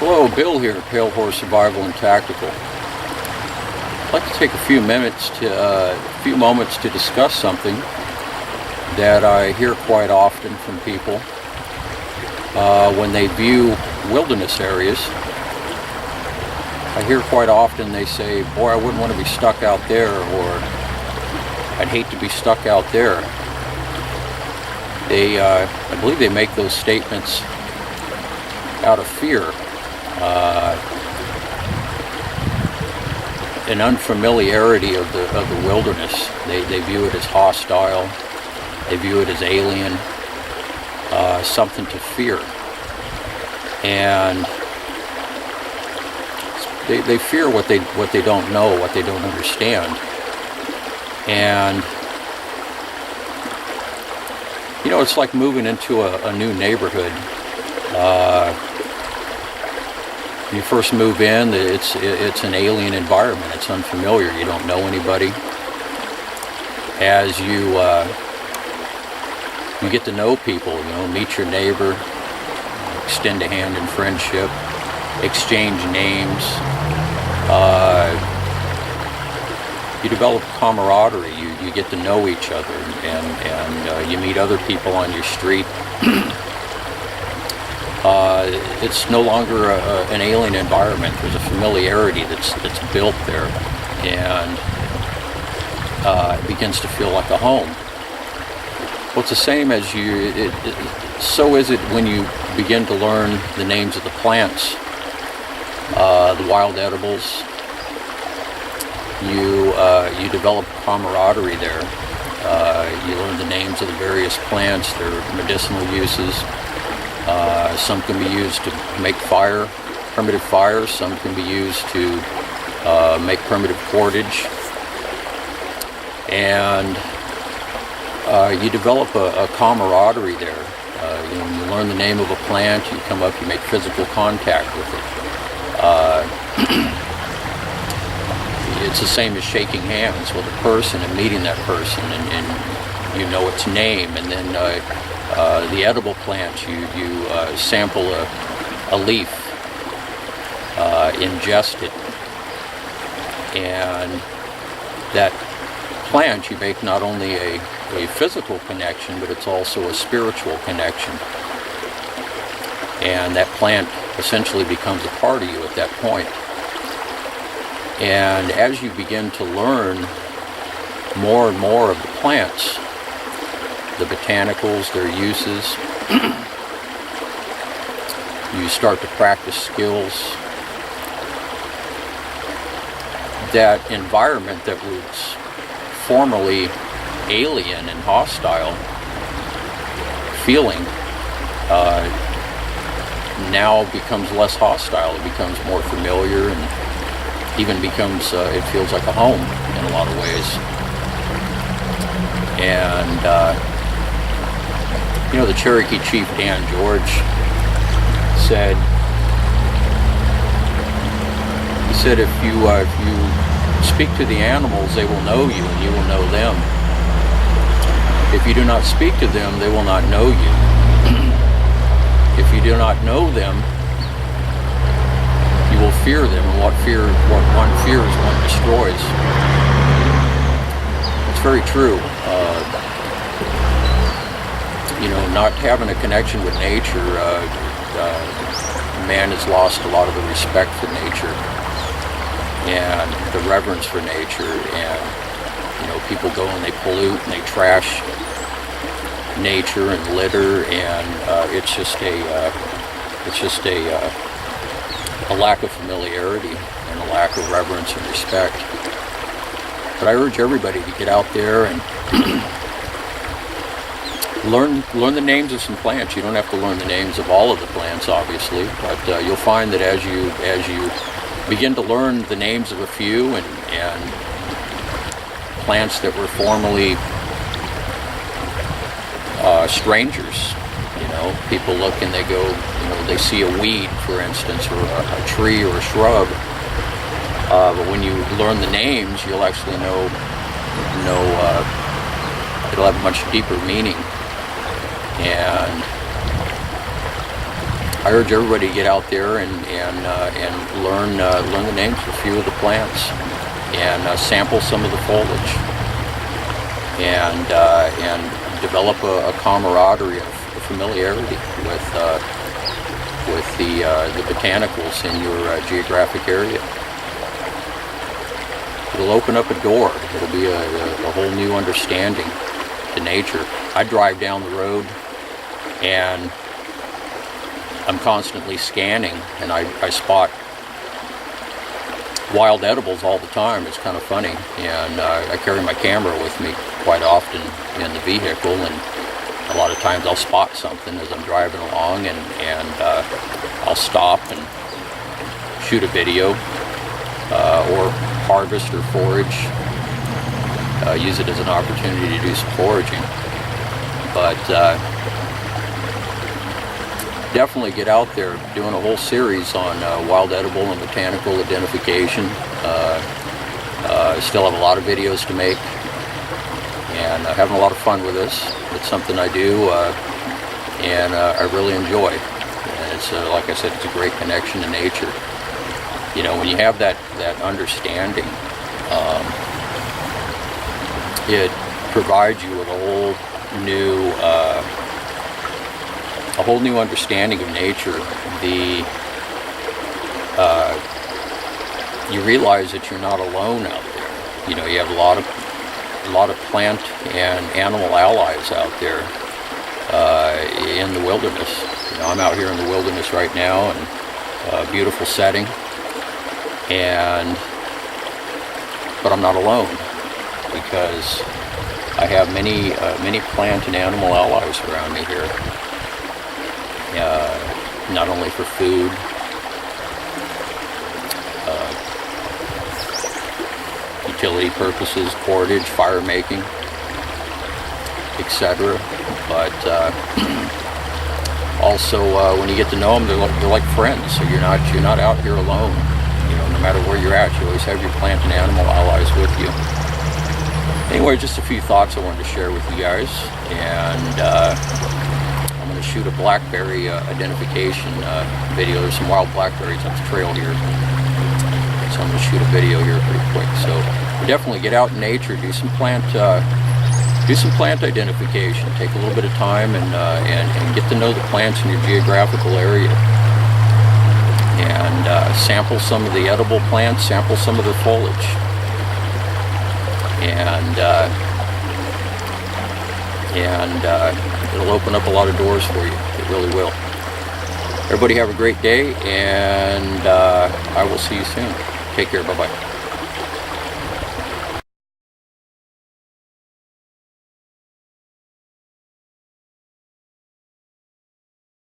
Hello, Bill here, Pale Horse Survival and Tactical. I'd like to take a few moments to discuss something that I hear quite often from people when they view wilderness areas. I hear quite often they say, "Boy, I wouldn't want to be stuck out there," or "I'd hate to be stuck out there." I believe they make those statements out of fear, an unfamiliarity of the wilderness. They view it as hostile. They view it as alien, something to fear, and they fear what they don't know, what they don't understand. And it's like moving into a new neighborhood. When you first move in, it's an alien environment. It's unfamiliar. You don't know anybody. As you get to know people, meet your neighbor, extend a hand in friendship, exchange names. You develop camaraderie. You get to know each other, and you meet other people on your street. It's no longer an alien environment. There's a familiarity that's built there, and it begins to feel like a home. Well, it's the same as so is it when you begin to learn the names of the plants, the wild edibles. You develop camaraderie there. You learn the names of the various plants, their medicinal uses. Some can be used to make fire, primitive fires. Some can be used to make primitive cordage. And you develop a camaraderie there. When you learn the name of a plant, you come up, you make physical contact with it. It's the same as shaking hands with a person and meeting that person, and you know its name. And then the edible plants, you sample a leaf, ingest it, and that plant, you make not only a physical connection, but it's also a spiritual connection. And that plant essentially becomes a part of you at that point. And as you begin to learn more and more of the plants, the botanicals, their uses, you start to practice skills. That environment that was formerly alien and hostile feeling now becomes less hostile. It becomes more familiar, and even becomes, it feels like a home in a lot of ways. And the Cherokee chief Dan George said, if you speak to the animals, they will know you, and you will know them. If you do not speak to them, they will not know you. If you do not know them, you will fear them, and what one fears, one destroys. It's very true. Not having a connection with nature, man has lost a lot of the respect for nature and the reverence for nature. And people go and they pollute and they trash nature and litter, and it's just a lack of familiarity and a lack of reverence and respect. But I urge everybody to get out there and learn the names of some plants. You don't have to learn the names of all of the plants, obviously, but you'll find that as you begin to learn the names of a few and plants that were formerly strangers, people look and they go, they see a weed, for instance, or a tree or a shrub. But when you learn the names, you'll actually know it'll have a much deeper meaning. And I urge everybody to get out there and learn the names of a few of the plants, and sample some of the foliage, and develop a camaraderie, a familiarity with the botanicals in your geographic area. It'll open up a door. It'll be a whole new understanding to nature. I drive down the road and I'm constantly scanning, and I spot wild edibles all the time. It's kind of funny, and I carry my camera with me quite often in the vehicle, and a lot of times I'll spot something as I'm driving along, and I'll stop and shoot a video, or harvest or forage, use it as an opportunity to do some foraging. But definitely get out there. Doing a whole series on wild edible and botanical identification. Still have a lot of videos to make, and having a lot of fun with this. It's something I do, and I really enjoy. And it's like I said, it's a great connection to nature. You know, when you have that understanding, it provides you with a whole new understanding of nature. You realize that you're not alone out there. You know, you have a lot of plant and animal allies out there in the wilderness. You know, I'm out here in the wilderness right now, and a beautiful setting, but I'm not alone, because I have many plant and animal allies around me here. Not only for food, utility purposes, cordage, fire making, etc. But also when you get to know them, they're like friends. So you're not out here alone. You know, no matter where you're at, you always have your plant and animal allies with you. Anyway, just a few thoughts I wanted to share with you guys, and I'm going to shoot a blackberry identification video. There's some wild blackberries on the trail here, so I'm going to shoot a video here pretty quick. So definitely get out in nature, do some plant identification. Take a little bit of time and get to know the plants in your geographical area, and sample some of the edible plants, sample some of their foliage, and it'll open up a lot of doors for you. It really will. Everybody have a great day, and I will see you soon. Take care. Bye-bye.